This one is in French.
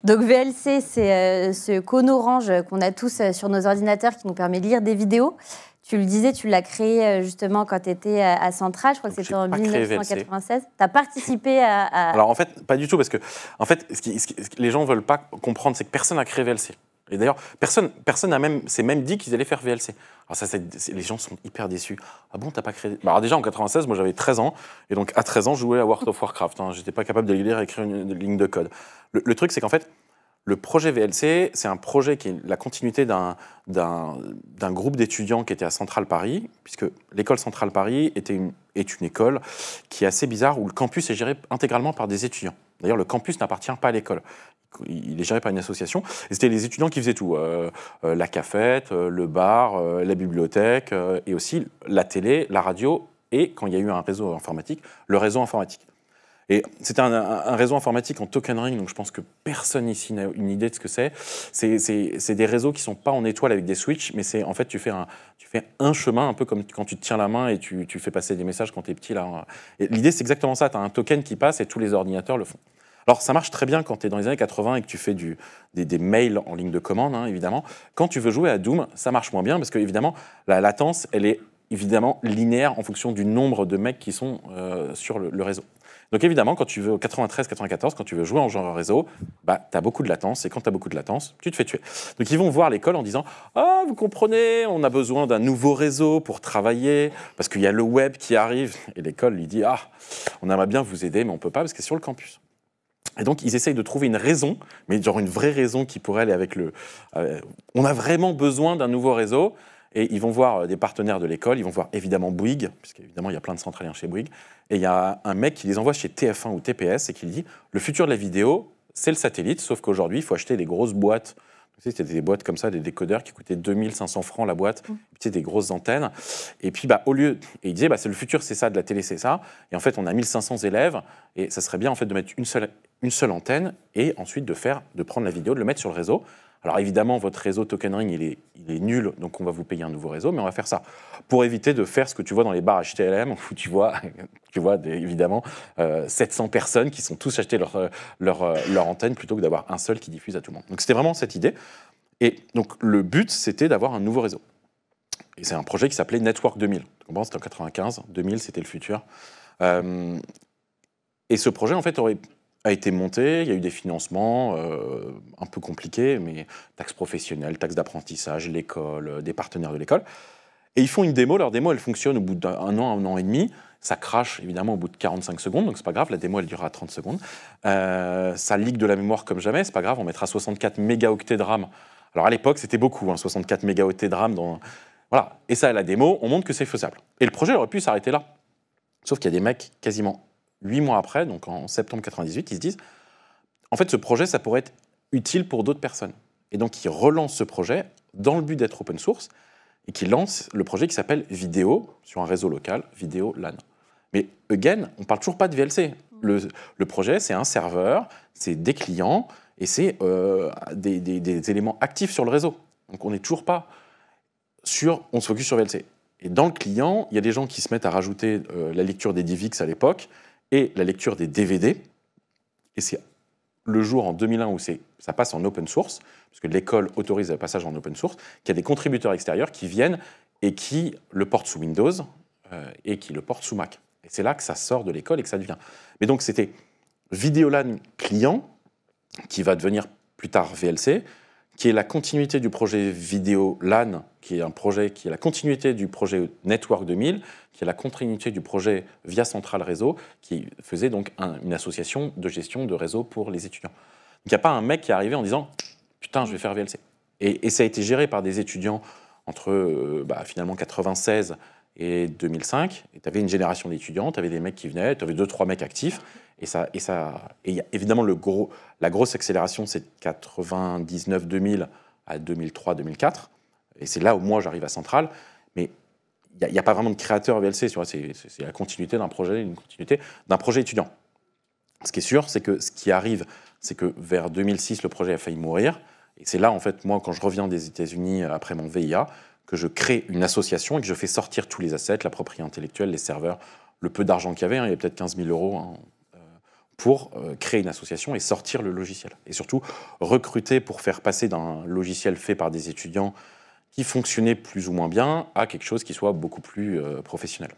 Donc VLC, c'est ce cône orange qu'on a tous sur nos ordinateurs qui nous permet de lire des vidéos. Tu le disais, tu l'as créé justement quand tu étais à Centrale, je crois que c'était en 1996. Tu as participé à... Alors en fait, pas du tout, parce que en fait, les gens ne veulent pas comprendre, c'est que personne n'a créé VLC. Et d'ailleurs, personne s'est même dit qu'ils allaient faire VLC. Alors ça, les gens sont hyper déçus. Ah bon, t'as pas créé... Alors déjà, en 96, moi j'avais 13 ans, et donc à 13 ans, je jouais à World of Warcraft. Hein. J'étais pas capable de lire et écrire une ligne de code. Le truc, c'est qu'en fait, le projet VLC, c'est un projet qui est la continuité d'un groupe d'étudiants qui était à Centrale Paris, puisque l'école Centrale Paris est une école qui est assez bizarre, où le campus est géré intégralement par des étudiants. D'ailleurs, le campus n'appartient pas à l'école. Il est géré par une association. Et c'était les étudiants qui faisaient tout. La cafette, le bar, la bibliothèque, et aussi la télé, la radio, et quand il y a eu un réseau informatique, le réseau informatique. Et c'était un réseau informatique en token ring, donc je pense que personne ici n'a une idée de ce que c'est. C'est des réseaux qui ne sont pas en étoile avec des switches, mais en fait, tu fais un chemin, un peu comme quand tu te tiens la main et tu fais passer des messages quand tu es petit. L'idée, c'est exactement ça. Tu as un token qui passe et tous les ordinateurs le font. Alors, ça marche très bien quand tu es dans les années 80 et que tu fais des mails en ligne de commande, hein, évidemment. Quand tu veux jouer à Doom, ça marche moins bien parce que, évidemment, la latence, elle est évidemment linéaire en fonction du nombre de mecs qui sont sur le réseau. Donc évidemment, quand tu veux au 93-94, quand tu veux jouer en genre réseau, bah, tu as beaucoup de latence, et quand tu as beaucoup de latence, tu te fais tuer. Donc ils vont voir l'école en disant « Ah, vous comprenez, on a besoin d'un nouveau réseau pour travailler, parce qu'il y a le web qui arrive. » Et l'école lui dit « Ah, on aimerait bien vous aider, mais on ne peut pas parce que c'est sur le campus. » Et donc, ils essayent de trouver une raison, mais genre une vraie raison qui pourrait aller avec le... on a vraiment besoin d'un nouveau réseau. Et ils vont voir des partenaires de l'école, ils vont voir évidemment Bouygues, puisqu'évidemment il y a plein de centraliens chez Bouygues, et il y a un mec qui les envoie chez TF1 ou TPS et qui lui dit « Le futur de la vidéo, c'est le satellite, sauf qu'aujourd'hui, il faut acheter des grosses boîtes. » Tu sais, c'était des boîtes comme ça, des décodeurs qui coûtaient 2500 francs la boîte, puis des grosses antennes. Et puis, au lieu... Et il disait « C'est le futur, c'est ça, de la télé, c'est ça. » Et en fait, on a 1500 élèves, et ça serait bien en fait de mettre une seule antenne, et ensuite de prendre la vidéo, de le mettre sur le réseau. Alors évidemment, votre réseau Token Ring, il est nul, donc on va vous payer un nouveau réseau, mais on va faire ça pour éviter de faire ce que tu vois dans les bars HTLM, où tu vois évidemment 700 personnes qui sont tous achetés leur antenne plutôt que d'avoir un seul qui diffuse à tout le monde. Donc c'était vraiment cette idée. Et donc le but, c'était d'avoir un nouveau réseau. Et c'est un projet qui s'appelait Network 2000. Tu comprends, c'était en 95, 2000, c'était le futur. Et ce projet, en fait, a été monté, il y a eu des financements un peu compliqués, mais taxes professionnelles, taxes d'apprentissage, l'école, des partenaires de l'école. Et ils font une démo, leur démo, elle fonctionne au bout d'un an et demi. Ça crache évidemment au bout de 45 secondes, donc c'est pas grave, la démo elle durera 30 secondes. Ça leak de la mémoire comme jamais, c'est pas grave, on mettra 64 mégaoctets de RAM. Alors à l'époque, c'était beaucoup, 64 mégaoctets de RAM. Voilà. Et ça, la démo, on montre que c'est faisable. Et le projet aurait pu s'arrêter là. Sauf qu'il y a des mecs quasiment 8 mois après, donc en septembre 98, ils se disent en fait, ce projet, ça pourrait être utile pour d'autres personnes. Et donc, ils relancent ce projet dans le but d'être open source et qui lancent le projet qui s'appelle Vidéo sur un réseau local, Vidéo LAN. Mais, again, on ne parle toujours pas de VLC. Le projet, c'est un serveur, c'est des clients et c'est des éléments actifs sur le réseau. Donc, on n'est toujours pas on se focus sur VLC. Et dans le client, il y a des gens qui se mettent à rajouter la lecture des DivX à l'époque et la lecture des DVD. Et c'est le jour en 2001 où ça passe en open source, parce que l'école autorise le passage en open source, qu'il y a des contributeurs extérieurs qui viennent et qui le portent sous Windows et qui le portent sous Mac. Et c'est là que ça sort de l'école et que ça devient. Mais donc c'était Vidéolan client, qui va devenir plus tard VLC, qui est la continuité du projet Vidéolan, qui est un projet qui est la continuité du projet Network 2000, qui est la continuité du projet Via Central Réseau, qui faisait donc une association de gestion de réseau pour les étudiants. Donc il n'y a pas un mec qui est arrivé en disant « Putain, je vais faire VLC ». Et ça a été géré par des étudiants entre finalement 96 et 2005. Et tu avais une génération d'étudiants, tu avais des mecs qui venaient, tu avais 2-3 mecs actifs. Et évidemment, la grosse accélération, c'est de 99-2000 à 2003-2004. Et c'est là où moi, j'arrive à Centrale. Mais il n'y a pas vraiment de créateur VLC. C'est la continuité d'un projet, étudiant. Ce qui est sûr, c'est que ce qui arrive, c'est que vers 2006, le projet a failli mourir. Et c'est là, en fait, moi, quand je reviens des États-Unis après mon VIA, que je crée une association et que je fais sortir tous les assets, la propriété intellectuelle, les serveurs, le peu d'argent qu'il y avait, il y avait peut-être 15 000 euros pour créer une association et sortir le logiciel. Et surtout, recruter pour faire passer d'un logiciel fait par des étudiants qui fonctionnait plus ou moins bien à quelque chose qui soit beaucoup plus professionnel.